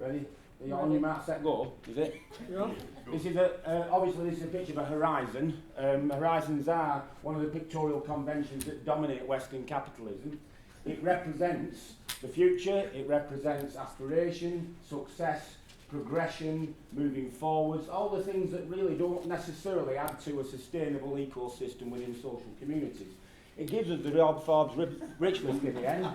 Ready? Are you on your mark, set, go? Is it? Yeah. This is obviously this is a picture of a horizon. Horizons are one of the pictorial conventions that dominate Western capitalism. It represents the future, it represents aspiration, success, progression, moving forwards, all the things that really don't necessarily add to a sustainable ecosystem within social communities. It gives us the Rob Forbes rich list in the end.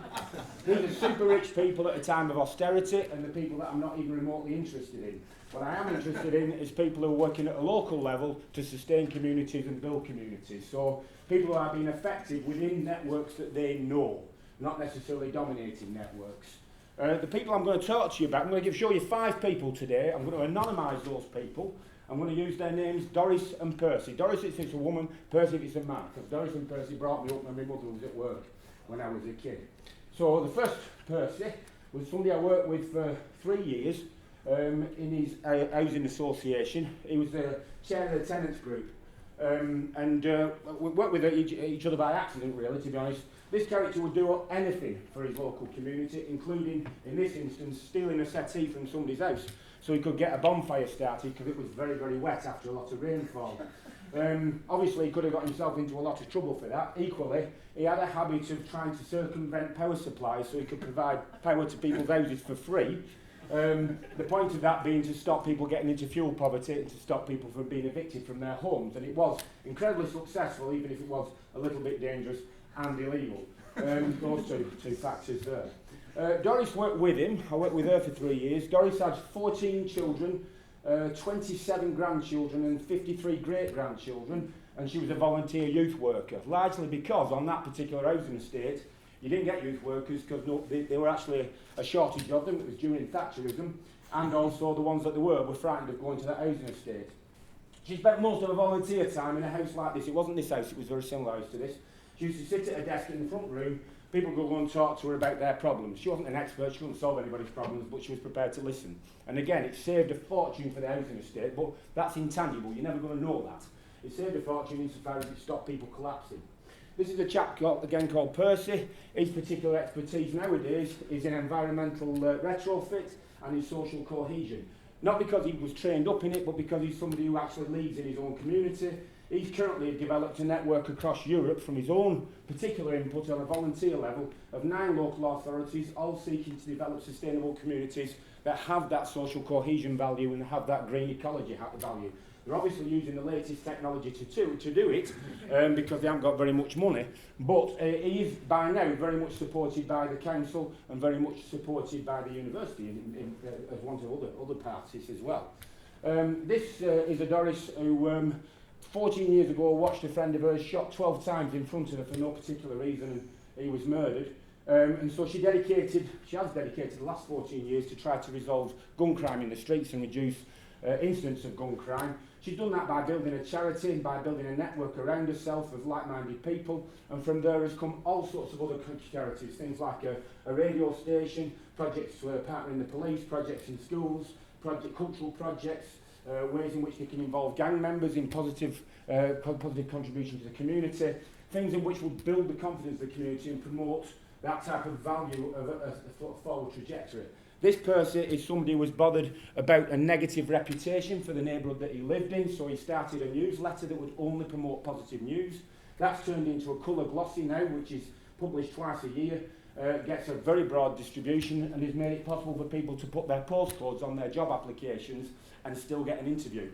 These are super rich people at a time of austerity and the people that I'm not even remotely interested in. What I am interested in is people who are working at a local level to sustain communities and build communities. So people who are being effective within networks that they know, not necessarily dominating networks. The people I'm going to talk to you about, I'm going to show you 5 people today. I'm going to anonymise those people. I'm going to use their names, Doris and Percy. Doris if it's a woman, Percy if it's a man, because Doris and Percy brought me up when my mother was at work when I was a kid. So the first Percy was somebody I worked with for 3 years in his housing association. He was the chair of the tenants group. We worked with each other by accident, really, to be honest. This character would do anything for his local community, including, in this instance, stealing a settee from somebody's house so he could get a bonfire started because it was very, very wet after a lot of rainfall. Obviously, he could have got himself into a lot of trouble for that. Equally, he had a habit of trying to circumvent power supplies so he could provide power to people's houses for free. The point of that being to stop people getting into fuel poverty and to stop people from being evicted from their homes. And it was incredibly successful, even if it was a little bit dangerous and illegal. Those two factors there. Doris worked with him. I worked with her for 3 years. Doris had 14 children, 27 grandchildren and 53 great-grandchildren, and she was a volunteer youth worker, largely because on that particular housing estate you didn't get youth workers because they were actually a shortage of them. It was during Thatcherism, and also the ones that there were frightened of going to that housing estate. She spent most of her volunteer time in a house like this. It wasn't this house, it was a very similar house to this. She used to sit at a desk in the front room. People would go and talk to her about their problems. She wasn't an expert, she couldn't solve anybody's problems, but she was prepared to listen. And again, it saved a fortune for the housing estate, but that's intangible, you're never going to know that. It saved a fortune insofar as it stopped people collapsing. This is a chap called Percy. His particular expertise nowadays is in environmental retrofit and in social cohesion. Not because he was trained up in it, but because he's somebody who actually leads in his own community. He's currently developed a network across Europe from his own particular input on a volunteer level of 9 local authorities, all seeking to develop sustainable communities that have that social cohesion value and have that green ecology value. They're obviously using the latest technology to do it because they haven't got very much money, but he is by now very much supported by the council and very much supported by the university as one of other parties as well. This is a Doris who 14 years ago watched a friend of hers shot 12 times in front of her for no particular reason, and he was murdered. And so she has dedicated the last 14 years to try to resolve gun crime in the streets and reduce incidents of gun crime. She's done that by building a charity, by building a network around herself of like-minded people, and from there has come all sorts of other charities, things like a radio station, projects partnering the police, projects in schools, cultural projects, ways in which they can involve gang members in positive contribution to the community, things in which will build the confidence of the community and promote that type of value of a forward trajectory. This person is somebody who was bothered about a negative reputation for the neighbourhood that he lived in, so he started a newsletter that would only promote positive news. That's turned into a colour glossy now, which is published twice a year, gets a very broad distribution, and has made it possible for people to put their postcodes on their job applications and still get an interview,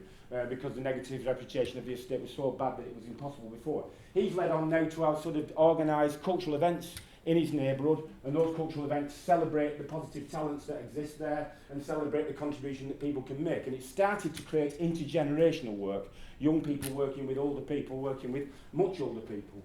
because the negative reputation of the estate was so bad that it was impossible before. He's led on now to sort of organise cultural events in his neighbourhood, and those cultural events celebrate the positive talents that exist there and celebrate the contribution that people can make. And it started to create intergenerational work, young people working with older people, working with much older people.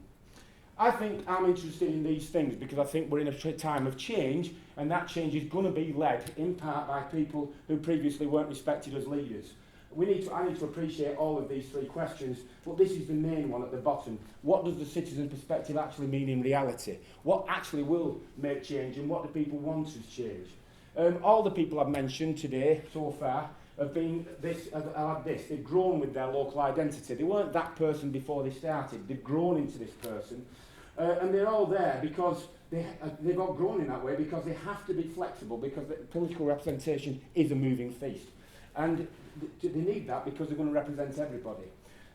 I think I'm interested in these things because I think we're in a time of change, and that change is going to be led in part by people who previously weren't respected as leaders. I need to appreciate all of these 3 questions, but this is the main one at the bottom. What does the citizen perspective actually mean in reality? What actually will make change, and what do people want to change? All the people I've mentioned today so far have been this. They've grown with their local identity. They weren't that person before they started. They've grown into this person. And they're all there because they've all grown in that way, because they have to be flexible, because the political representation is a moving feast. And they need that because they're going to represent everybody.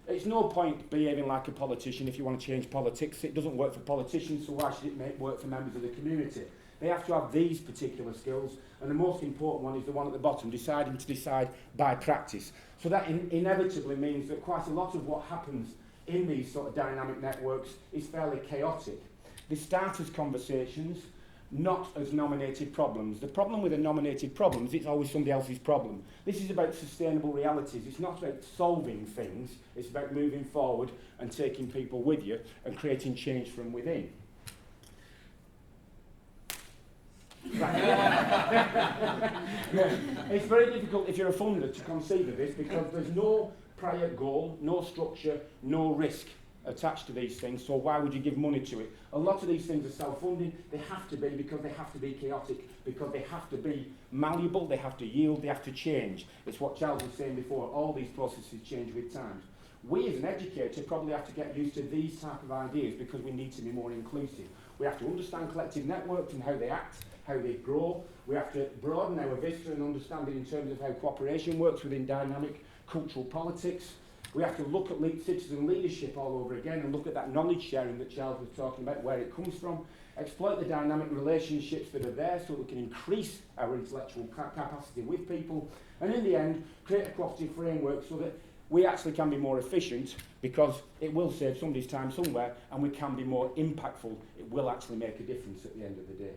It's no point behaving like a politician if you want to change politics. It doesn't work for politicians, so why should it work for members of the community? They have to have these particular skills, and the most important one is the one at the bottom, deciding to decide by practice. So that inevitably means that quite a lot of what happens in these sort of dynamic networks is fairly chaotic. They start as conversations, not as nominated problems. The problem with a nominated problem is it's always somebody else's problem. This is about sustainable realities. It's not about solving things. It's about moving forward and taking people with you and creating change from within. Right. Yeah. It's very difficult if you're a funder to conceive of this, because there's no prior goal, no structure, no risk attached to these things, so why would you give money to it? A lot of these things are self-funding. They have to be, because they have to be chaotic, because they have to be malleable, they have to yield, they have to change. It's what Charles was saying before, all these processes change with time. We as an educator probably have to get used to these type of ideas, because we need to be more inclusive. We have to understand collective networks and how they act, how they grow. We have to broaden our vista and understand it in terms of how cooperation works within dynamic cultural politics. We have to look at citizen leadership all over again and look at that knowledge sharing that Charles was talking about, where it comes from. Exploit the dynamic relationships that are there so we can increase our intellectual capacity with people. And in the end, create a cooperative framework so that we actually can be more efficient, because it will save somebody's time somewhere, and we can be more impactful. It will actually make a difference at the end of the day.